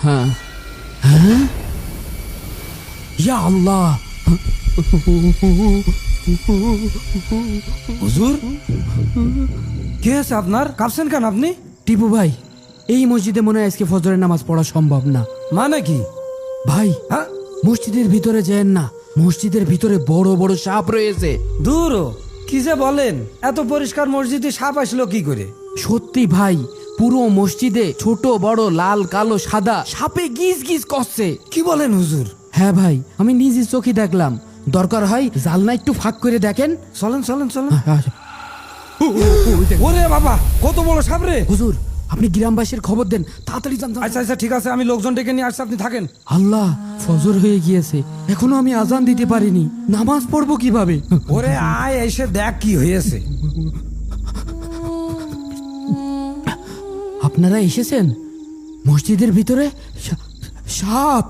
হ্যাঁ হ্যাঁ, ইয়া আল্লাহ, হুজুর কি হয়েছে আপনার? কাঁপছেন কেন আপনি? টিপু ভাই, এই মসজিদে মনে হয় আজকে ফজরের নামাজ পড়া সম্ভব না। মানে কি? ভাই, হ্যাঁ, মসজিদের ভিতরে যেন না, মসজিদের ভিতরে বড় বড় সাপ রয়েছে। দূর ও, কি যে বলেন, এত পরিষ্কার মসজিদে সাপ আসলো কি করে? সত্যি ভাই, পুরো মসজিদে ছোট বড় লাল কালো সাদা সাপে গিজ গিজ করছে। কি বলেন হুজুর? হ্যাঁ ভাই, আমি নিজের চোখে দেখলাম। দরকার হয় জালনা একটু ফাঁক করে দেখেন। চলেন চলেন চলেন। আচ্ছা। ওরে বাবা, কত বড় সাপ রে! হুজুর, আপনি গ্রামবাসীর খবর দেন, তাড়াতাড়ি যান। আচ্ছা আচ্ছা ঠিক আছে, আমি লোকজন ডেকে নিয়ে আসছি, আপনি থাকেন। আল্লাহ, ফজর হয়ে গিয়েছে, এখনো আমি আজান দিতে পারিনি, নামাজ পড়বো কিভাবে? ওরে আয়, এসে দেখ কি হয়েছে। আপনারা এসেছেন? মসজিদের ভিতরে সাপ!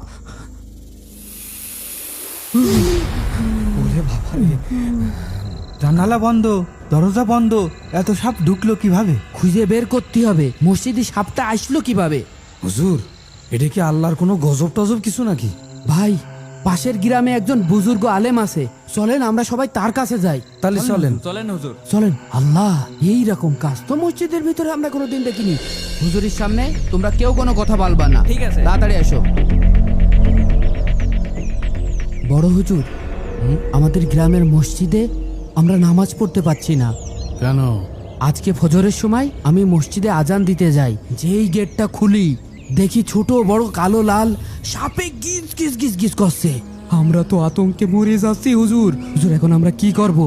ওরে বাবা রে! জানালা বন্ধ, দরজা বন্ধ, এত সাপ ঢুকলো কিভাবে? খুঁজে বের করতে হবে মসজিদে সাপটা আসলো কিভাবে। হুজুর, এটা কি আল্লাহর কোনো গজব টজব কিছু নাকি? ভাই, পাশের গ্রামে একজন বুজুর্গ আলেম আছে, চলেন আমরা সবাই তার কাছে যাই। তাহলে চলেন। চলেন হুজুর। চলেন। আল্লাহ, এই রকম কাজ তো মসজিদের ভিতরে আমরা কোনোদিন দেখিনি। হুজুরের সামনে তোমরা কেউ কোনো কথা বলবা না, ঠিক আছে। তাড়াতাড়ি এসো। বড় হুজুর, আমাদের গ্রামের মসজিদে আমরা নামাজ পড়তে পারছি না। কেন? আজকে ফজরের সময় আমি মসজিদে আজান দিতে যাই, যেই গেটটা খুলি দেখি ছোট বড় কালো লাল সাপে গিজ গিজ গিজ গিজ করছে। আমরা তো আতঙ্কে মরে যাচ্ছি হুজুর। হুজুর, এখন আমরা কি করব?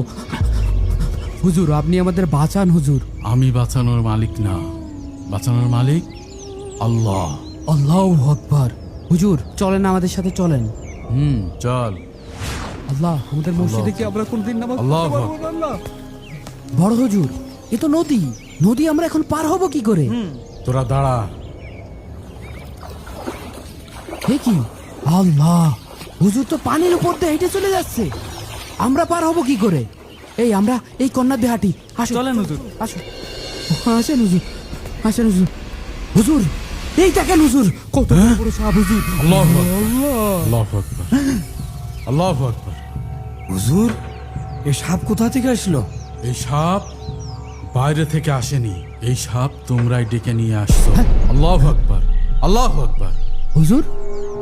হুজুর, আপনি আমাদের বাঁচান হুজুর। আমি বাঁচানোর মালিক না, বাঁচানোর মালিক আল্লাহ। আল্লাহু আকবার। হুজুর, চলেন, আমাদের সাথে চলেন। চল। আল্লাহ, আমাদের মসজিদে কি আমরা কোনদিন নামাজ আল্লাহ পড়তে পারবো না? আল্লাহ। বড় হুজুর, এ তো নদী, নদী আমরা এখন পার হব কি করে? তোরা দাঁড়া। এ কি? আল্লাহ, হুজুর তো পানির উপর দিয়ে হেঁটে চলে যাচ্ছে, আমরা পার হব কি করে? এই আমরা এই কন্যা দিয়ে হাঁটি। আসো, চলেন হুজুর। আসো। আসেন হুজুর, আসেন হুজুর। হুজুর, এই দেখেন হুজুর, কত বড় বড় সাপ হুজুর। আল্লাহু আকবার। আল্লাহ। আল্লাহু আকবার। আল্লাহু আকবার। হুজুর, এ সাপ কোথা থেকে আসলো? এই সাপ বাইরে থেকে আসেনি, এই সাপ তোমরাই ডেকে নিয়ে আসছো। আল্লাহু আকবার। আল্লাহু আকবার। হুজুর,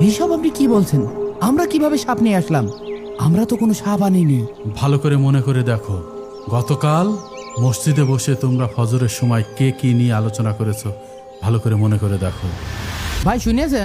এইসব আপনি কি বলছেন? আমরা কিভাবে সাপ নিয়ে আসলাম? আমরা তো কোনো সাপ আনিনি। ভালো করে মনে করে দেখো, গতকাল মসজিদে বসে তোমরা ফজরের সময় কে কি নিয়ে আলোচনা করেছো, ভালো করে মনে করে দেখো। ভাই, শুনিয়েছেন?